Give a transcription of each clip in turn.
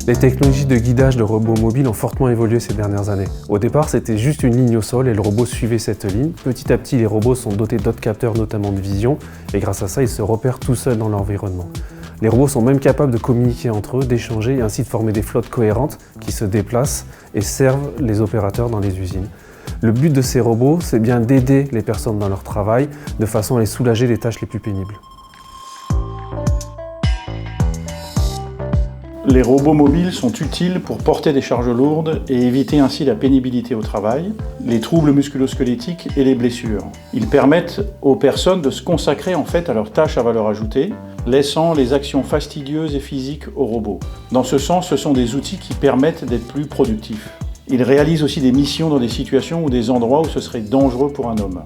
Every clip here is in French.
Les technologies de guidage de robots mobiles ont fortement évolué ces dernières années. Au départ, c'était juste une ligne au sol et le robot suivait cette ligne. Petit à petit, les robots sont dotés d'autres capteurs, notamment de vision, et grâce à ça, ils se repèrent tout seuls dans l'environnement. Les robots sont même capables de communiquer entre eux, d'échanger et ainsi de former des flottes cohérentes qui se déplacent et servent les opérateurs dans les usines. Le but de ces robots, c'est bien d'aider les personnes dans leur travail, de façon à les soulager des tâches les plus pénibles. Les robots mobiles sont utiles pour porter des charges lourdes et éviter ainsi la pénibilité au travail, les troubles musculo-squelettiques et les blessures. Ils permettent aux personnes de se consacrer à leurs tâches à valeur ajoutée, laissant les actions fastidieuses et physiques aux robots. Dans ce sens, ce sont des outils qui permettent d'être plus productifs. Ils réalisent aussi des missions dans des situations ou des endroits où ce serait dangereux pour un homme.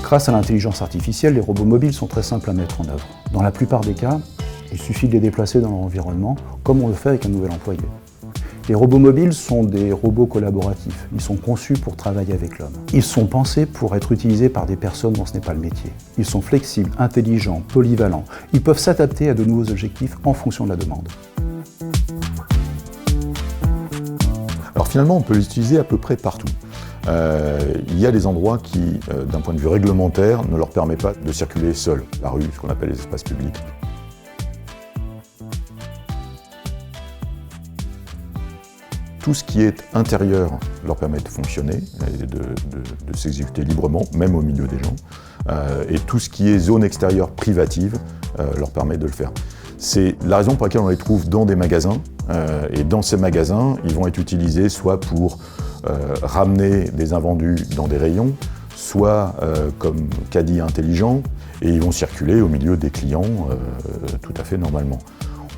Grâce à l'intelligence artificielle, les robots mobiles sont très simples à mettre en œuvre. Dans la plupart des cas, il suffit de les déplacer dans leur environnement, comme on le fait avec un nouvel employé. Les robots mobiles sont des robots collaboratifs. Ils sont conçus pour travailler avec l'homme. Ils sont pensés pour être utilisés par des personnes dont ce n'est pas le métier. Ils sont flexibles, intelligents, polyvalents. Ils peuvent s'adapter à de nouveaux objectifs en fonction de la demande. Alors finalement, on peut les utiliser à peu près partout. Il y a des endroits qui, d'un point de vue réglementaire, ne leur permettent pas de circuler seuls. La rue, ce qu'on appelle les espaces publics. Tout ce qui est intérieur leur permet de fonctionner et de s'exécuter librement, même au milieu des gens. Et tout ce qui est zone extérieure privative leur permet de le faire. C'est la raison pour laquelle on les trouve dans des magasins. Et dans ces magasins, ils vont être utilisés soit pour ramener des invendus dans des rayons, soit comme caddie intelligent, et ils vont circuler au milieu des clients tout à fait normalement.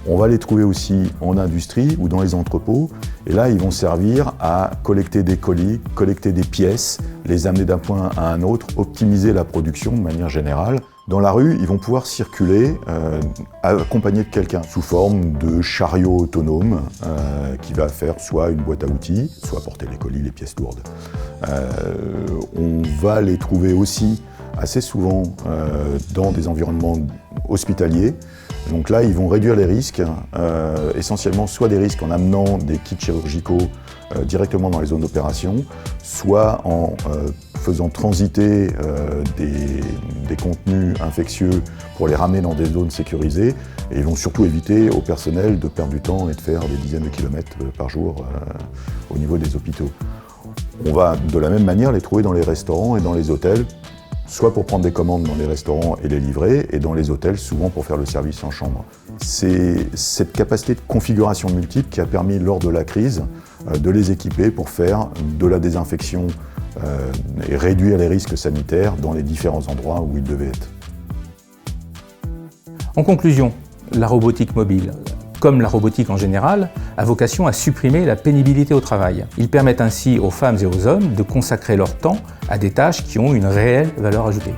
On va les trouver aussi en industrie ou dans les entrepôts, et là ils vont servir à collecter des colis, collecter des pièces, les amener d'un point à un autre, optimiser la production de manière générale. Dans la rue, ils vont pouvoir circuler accompagnés de quelqu'un sous forme de chariot autonome qui va faire soit une boîte à outils, soit porter les colis, les pièces lourdes. On va les trouver aussi assez souvent dans des environnements hospitaliers. Donc là, ils vont réduire les risques, essentiellement soit des risques en amenant des kits chirurgicaux directement dans les zones d'opération, soit en faisant transiter des contenus infectieux pour les ramener dans des zones sécurisées. Et ils vont surtout éviter au personnel de perdre du temps et de faire des dizaines de kilomètres par jour au niveau des hôpitaux. On va de la même manière les trouver dans les restaurants et dans les hôtels, soit pour prendre des commandes dans les restaurants et les livrer, et dans les hôtels, souvent pour faire le service en chambre. C'est cette capacité de configuration multiple qui a permis, lors de la crise, de les équiper pour faire de la désinfection et réduire les risques sanitaires dans les différents endroits où ils devaient être. En conclusion, la robotique mobile, comme la robotique en général, a vocation à supprimer la pénibilité au travail. Ils permettent ainsi aux femmes et aux hommes de consacrer leur temps à des tâches qui ont une réelle valeur ajoutée.